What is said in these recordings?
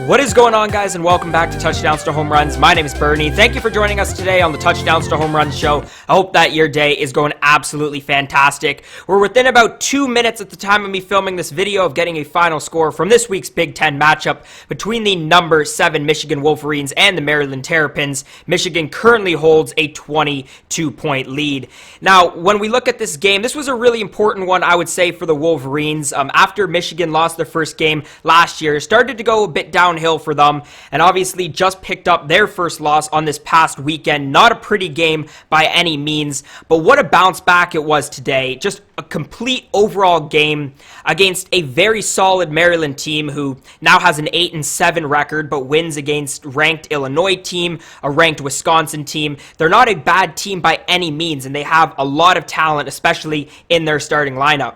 What is going on, guys, and welcome back to Touchdowns to Home Runs. My name is Bernie. Thank you for joining us today on the Touchdowns to Home Runs show. I hope that your day is going absolutely fantastic. We're within about 2 minutes at the time of me filming this video of getting a final score from this week's Big Ten matchup between the number 7 Michigan Wolverines and the Maryland Terrapins. Michigan currently holds a 22-point lead. Now, when we look at this game, this was a really important one, I would say, for the Wolverines. After Michigan lost their first game last year, started to go a bit downhill for them, and obviously just picked up their first loss on this past weekend. Not a pretty game by any means, but what a bounce back it was today. Just a complete overall game against a very solid Maryland team who now has an 8-7 record, but wins against ranked Illinois team, a ranked Wisconsin team. They're not a bad team by any means, and they have a lot of talent, especially in their starting lineup.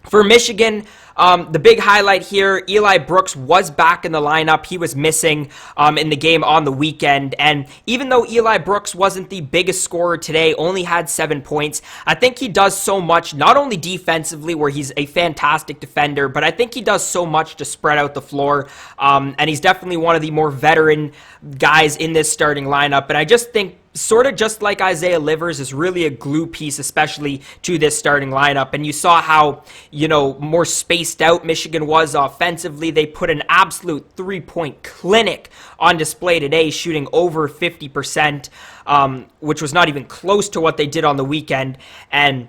For Michigan, the big highlight here, Eli Brooks was back in the lineup. He was missing in the game on the weekend. And even though Eli Brooks wasn't the biggest scorer today, only had 7 points, I think he does so much, not only defensively, where he's a fantastic defender, but I think he does so much to spread out the floor. And he's definitely one of the more veteran guys in this starting lineup. And I just think, sort of just like Isaiah Livers, is really a glue piece, especially to this starting lineup. And you saw how, more spaced out Michigan was offensively. They put an absolute three-point clinic on display today, shooting over 50%, which was not even close to what they did on the weekend. And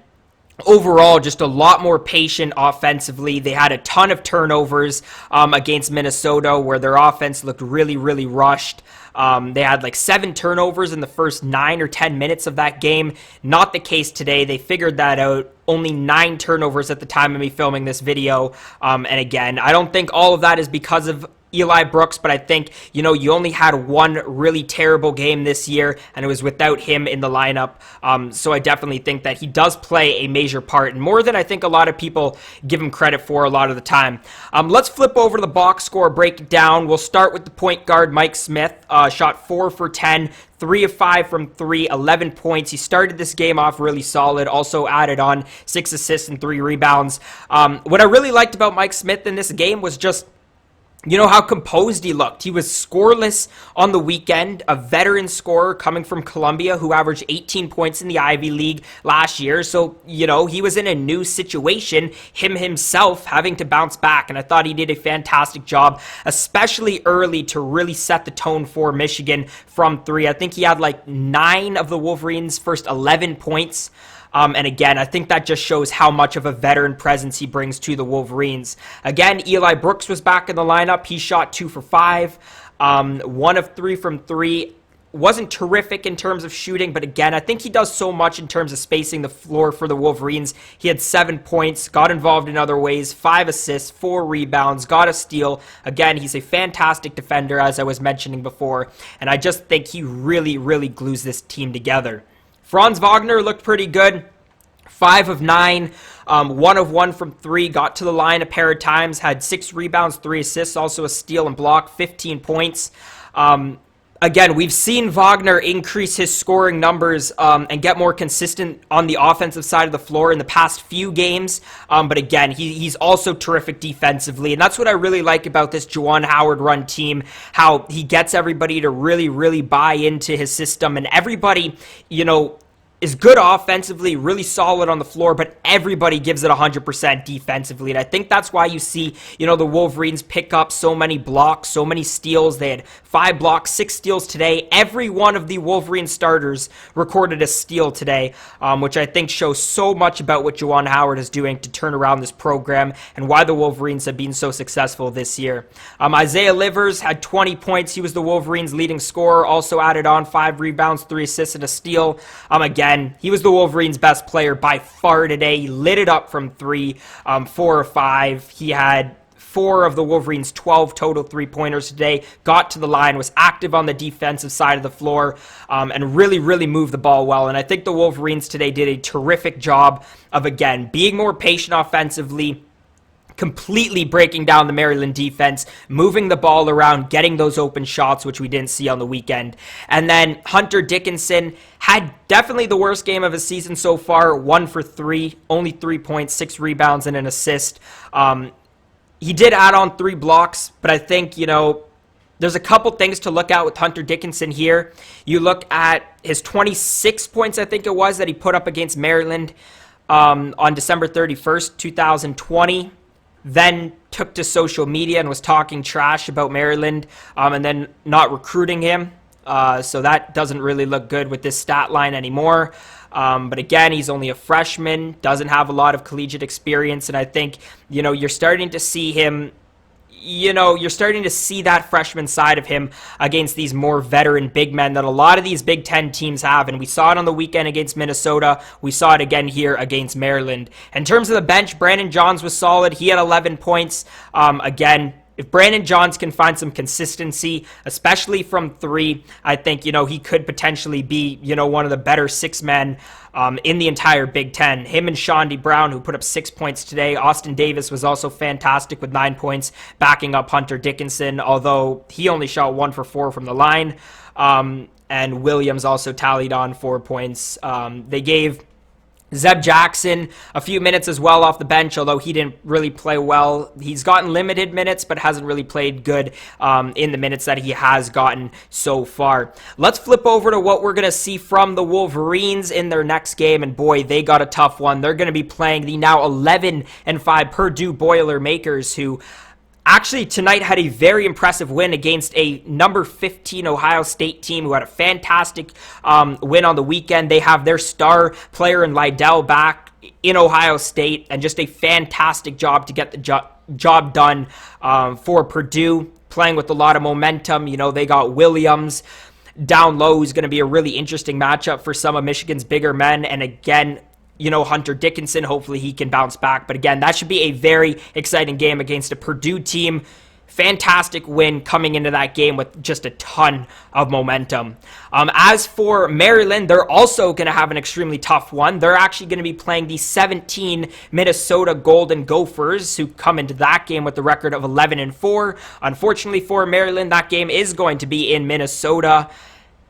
overall, just a lot more patient offensively. They had a ton of turnovers against Minnesota, where their offense looked really, really rushed. They had like 7 turnovers in the first 9 or 10 minutes of that game. Not the case today. They figured that out. Only 9 turnovers at the time of me filming this video. And again, I don't think all of that is because of Eli Brooks, but I think, you only had one really terrible game this year, and it was without him in the lineup. So I definitely think that he does play a major part, and more than I think a lot of people give him credit for a lot of the time. Let's flip over to the box score, break it down. We'll start with the point guard, Mike Smith. Shot 4 for 10. 3 of 5 from 3, 11 points. He started this game off really solid, also added on 6 assists and 3 rebounds. What I really liked about Mike Smith in this game was just how composed he looked. He was scoreless on the weekend, a veteran scorer coming from Columbia who averaged 18 points in the Ivy League last year. So, he was in a new situation, himself having to bounce back. And I thought he did a fantastic job, especially early, to really set the tone for Michigan from 3. I think he had like 9 of the Wolverines' first 11 points. And again, I think that just shows how much of a veteran presence he brings to the Wolverines. Again, Eli Brooks was back in the lineup. He shot 2 for 5, 1 of 3 from 3. Wasn't terrific in terms of shooting, but again, I think he does so much in terms of spacing the floor for the Wolverines. He had 7 points, got involved in other ways, 5 assists, 4 rebounds, got a steal. Again, he's a fantastic defender, as I was mentioning before, and I just think he really, really glues this team together. Franz Wagner looked pretty good. 5 of 9, 1 of 1 from 3, got to the line a pair of times, had 6 rebounds, 3 assists, also a steal and block, 15 points. Again, we've seen Wagner increase his scoring numbers and get more consistent on the offensive side of the floor in the past few games. But again, he's also terrific defensively. And that's what I really like about this Juwan Howard-run team, how he gets everybody to really, really buy into his system. And everybody, is good offensively, really solid on the floor, but everybody gives it 100% defensively. And I think that's why you see, the Wolverines pick up so many blocks, so many steals. They had 5 blocks, 6 steals today. Every one of the Wolverine starters recorded a steal today, which I think shows so much about what Juwan Howard is doing to turn around this program and why the Wolverines have been so successful this year. Isaiah Livers had 20 points. He was the Wolverines' leading scorer, also added on 5 rebounds, 3 assists, and a steal. Again, he was the Wolverines' best player by far today. He lit it up from 3, 4 or 5. He had 4 of the Wolverines' 12 total three-pointers today, got to the line, was active on the defensive side of the floor, and really, really moved the ball well. And I think the Wolverines today did a terrific job of, again, being more patient offensively, completely breaking down the Maryland defense, moving the ball around, getting those open shots, which we didn't see on the weekend. And then Hunter Dickinson had definitely the worst game of his season so far, 1 for 3, only 3 points, 6 rebounds, and an assist. He did add on 3 blocks, but I think, there's a couple things to look at with Hunter Dickinson here. You look at his 26 points, I think it was, that he put up against Maryland on December 31st, 2020. Then took to social media and was talking trash about Maryland and then not recruiting him. So that doesn't really look good with this stat line anymore. But again, he's only a freshman, doesn't have a lot of collegiate experience. And I think, you're starting to see him, you're starting to see that freshman side of him against these more veteran big men that a lot of these Big Ten teams have. And we saw it on the weekend against Minnesota. We saw it again here against Maryland. In terms of the bench, Brandon Johns was solid. He had 11 points. Again, if Brandon Johns can find some consistency, especially from three, I think, he could potentially be, one of the better six men in the entire Big Ten. Him and Chaundee Brown, who put up 6 points today. Austin Davis was also fantastic with 9 points, backing up Hunter Dickinson, although he only shot 1 for 4 from the line. And Williams also tallied on 4 points. They gave Zeb Jackson a few minutes as well off the bench, although he didn't really play well. He's gotten limited minutes, but hasn't really played good in the minutes that he has gotten so far. Let's flip over to what we're going to see from the Wolverines in their next game, and boy, they got a tough one. They're going to be playing the now 11-5 Purdue Boilermakers, who actually tonight had a very impressive win against a number 15 Ohio State team who had a fantastic win on the weekend. They have their star player in Lydell back in Ohio State, and just a fantastic job to get the job done for Purdue, playing with a lot of momentum. They got Williams down low, who's going to be a really interesting matchup for some of Michigan's bigger men. And again, Hunter Dickinson, hopefully he can bounce back. But again, that should be a very exciting game against a Purdue team. Fantastic win coming into that game with just a ton of momentum. As for Maryland, they're also going to have an extremely tough one. They're actually going to be playing the 17 Minnesota Golden Gophers, who come into that game with the record of 11-4. Unfortunately for Maryland, that game is going to be in Minnesota.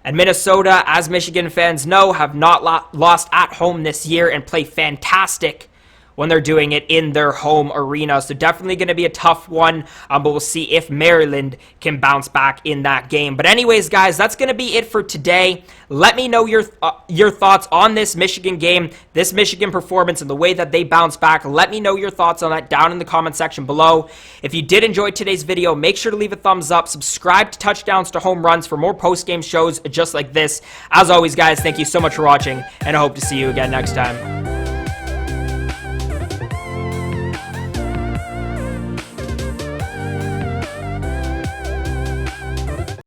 And Minnesota, as Michigan fans know, have not lost at home this year and play fantastic when they're doing it in their home arena. So definitely going to be a tough one, but we'll see if Maryland can bounce back in that game. But anyways, guys, that's going to be it for today. Let me know your thoughts on this Michigan game, this Michigan performance, and the way that they bounce back. Let me know your thoughts on that down in the comment section below. If you did enjoy today's video, make sure to leave a thumbs up. Subscribe to Touchdowns to Home Runs for more post-game shows just like this. As always, guys, thank you so much for watching, and I hope to see you again next time.